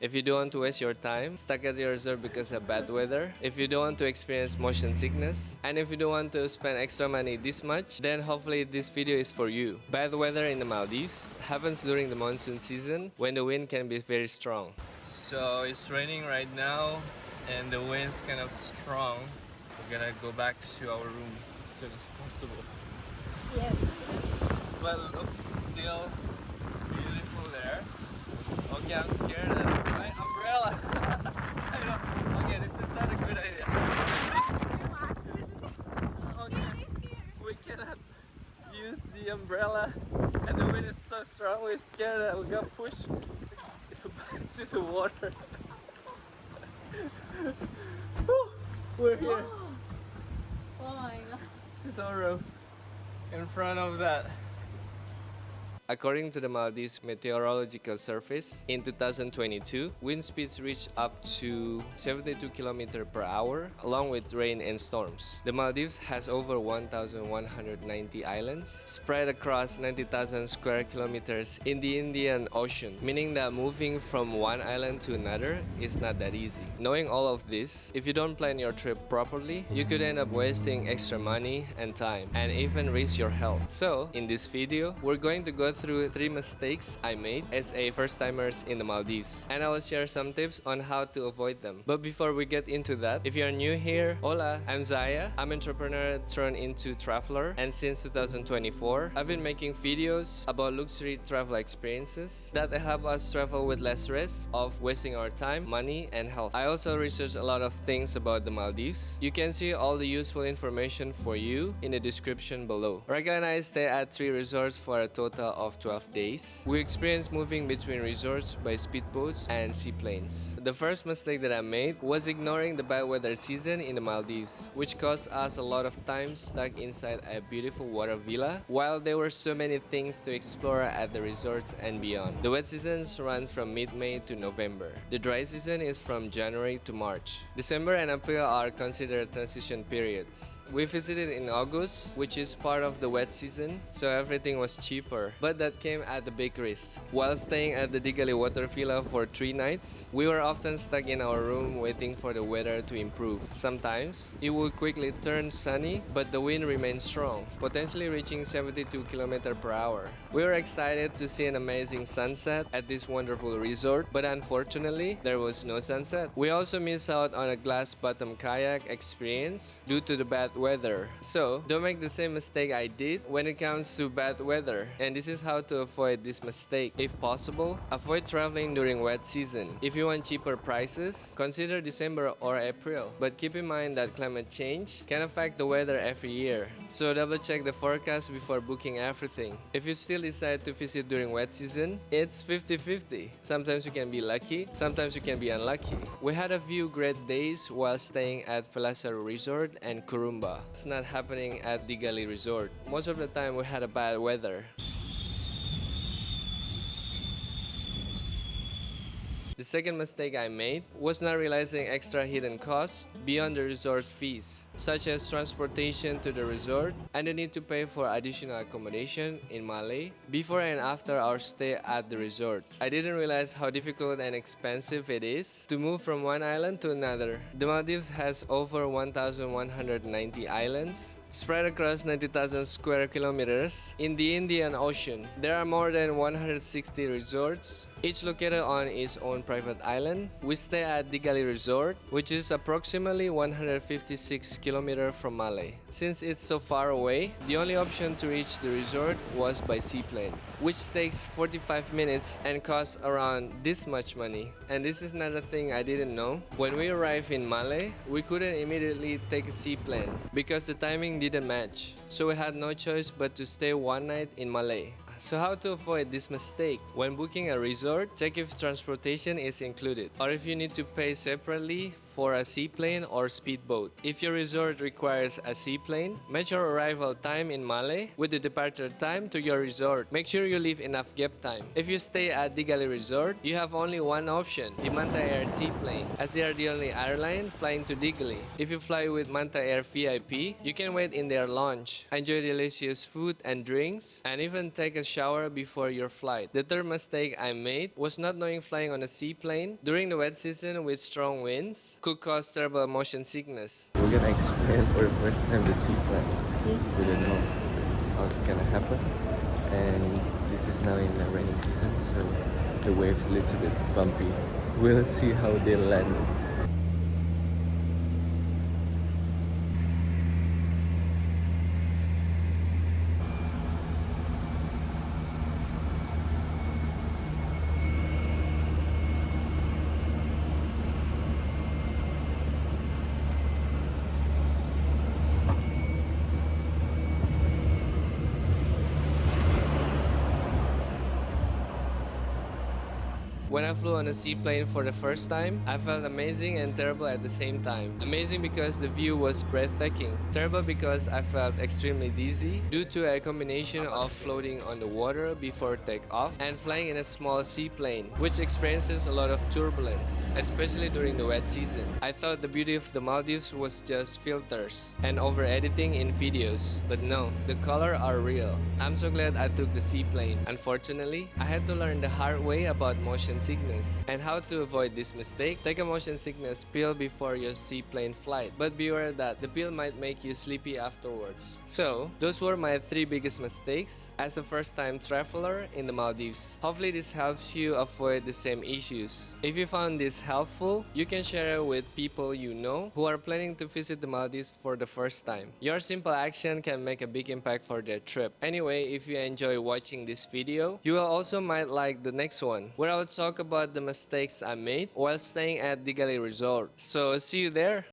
If you don't want to waste your time stuck at your resort because of bad weather, if you don't want to experience motion sickness, and if you don't want to spend extra money this much, then hopefully this video is for you. Bad weather in the Maldives happens during the monsoon season when the wind can be very strong. So it's raining right now and the wind's kind of strong. We're gonna go back to our room as soon as possible. Yes. But it looks still beautiful there. Okay, I'm scared. My umbrella. I know. Okay, this is not a good idea. Relax. This is Okay, we cannot use the umbrella, and the wind is so strong. We're scared that we're gonna push back to the water. Whew, we're here. Oh my god. This is our room in front of that. According to the Maldives Meteorological Service, in 2022, wind speeds reached up to 72 km per hour, along with rain and storms. The Maldives has over 1,190 islands, spread across 90,000 square kilometers in the Indian Ocean, meaning that moving from one island to another is not that easy. Knowing all of this, if you don't plan your trip properly, you could end up wasting extra money and time, and even risk your health. So, in this video, we're going to go through 3 mistakes I made as a first-timers in the Maldives, and I will share some tips on how to avoid them. But before we get into that, if you're new here, hola, I'm Zaya. I'm an entrepreneur turned into traveler, and since 2024, I've been making videos about luxury travel experiences that help us travel with less risk of wasting our time, money, and health. I also researched a lot of things about the Maldives. You can see all the useful information for you in the description below. Raka and I stay at 3 resorts for a total of 12 days. We experienced moving between resorts by speedboats and seaplanes. The first mistake that I made was ignoring the bad weather season in the Maldives, which cost us a lot of time stuck inside a beautiful water villa, while there were so many things to explore at the resorts and beyond. The wet season runs from mid-May to November. The dry season is from January to March. December and April are considered transition periods. We visited in August, which is part of the wet season, so everything was cheaper, but that came at a big risk. While staying at the Digali Water Villa for 3 nights, we were often stuck in our room waiting for the weather to improve. Sometimes, it would quickly turn sunny, but the wind remained strong, potentially reaching 72 km per hour. We were excited to see an amazing sunset at this wonderful resort, but unfortunately, there was no sunset. We also missed out on a glass bottom kayak experience due to the bad weather. So, don't make the same mistake I did when it comes to bad weather. And this is how to avoid this mistake. If possible, avoid traveling during wet season. If you want cheaper prices, consider December or April. But keep in mind that climate change can affect the weather every year. So double check the forecast before booking everything. If you still decide to visit during wet season, it's 50-50. Sometimes you can be lucky, sometimes you can be unlucky. We had a few great days while staying at Velasaro Resort and Kurumba. It's not happening at Digali Resort. Most of the time we had a bad weather. The second mistake I made was not realizing extra hidden costs beyond the resort fees, such as transportation to the resort and the need to pay for additional accommodation in Malé before and after our stay at the resort. I didn't realize how difficult and expensive it is to move from one island to another. The Maldives has over 1,190 islands spread across 90,000 square kilometers in the Indian Ocean. There are more than 160 resorts, each located on its own private island. We stay at Digali Resort, which is approximately 156 kilometers from Malé. Since it's so far away, the only option to reach the resort was by seaplane, which takes 45 minutes and costs around this much money. And this is another thing I didn't know. When we arrived in Malé, we couldn't immediately take a seaplane because the timing didn't match. So we had no choice but to stay one night in Malé. So how to avoid this mistake? When booking a resort, check if transportation is included, or if you need to pay separately for a seaplane or speedboat. If your resort requires a seaplane, match your arrival time in Malé with the departure time to your resort. Make sure you leave enough gap time. If you stay at Digali Resort, you have only one option, the Manta Air seaplane, as they are the only airline flying to Digali. If you fly with Manta Air VIP, you can wait in their lounge, enjoy delicious food and drinks, and even take a shower before your flight. The third mistake I made was not knowing flying on a seaplane during the wet season with strong winds could cause terrible motion sickness. We're gonna experience for the first time the seaplane. Yes. We don't know how it's gonna happen. And this is now in the rainy season, so the waves a little bit bumpy. We'll see how they land. When I flew on a seaplane for the first time, I felt amazing and terrible at the same time. Amazing because the view was breathtaking. Terrible because I felt extremely dizzy due to a combination of floating on the water before takeoff and flying in a small seaplane, which experiences a lot of turbulence, especially during the wet season. I thought the beauty of the Maldives was just filters and over editing in videos, but no, the colors are real. I'm so glad I took the seaplane. Unfortunately, I had to learn the hard way about motion sickness and how to avoid this mistake. Take a motion sickness pill before your seaplane flight, but beware that the pill might make you sleepy afterwards. So, those were my 3 biggest mistakes as a first-time traveler in the Maldives. Hopefully this helps you avoid the same issues. If you found this helpful, you can share it with people you know who are planning to visit the Maldives for the first time. Your simple action can make a big impact for their trip. Anyway, if you enjoy watching this video, you will also might like the next one, where I will talk about the mistakes I made while staying at Digali Resort. So see you there.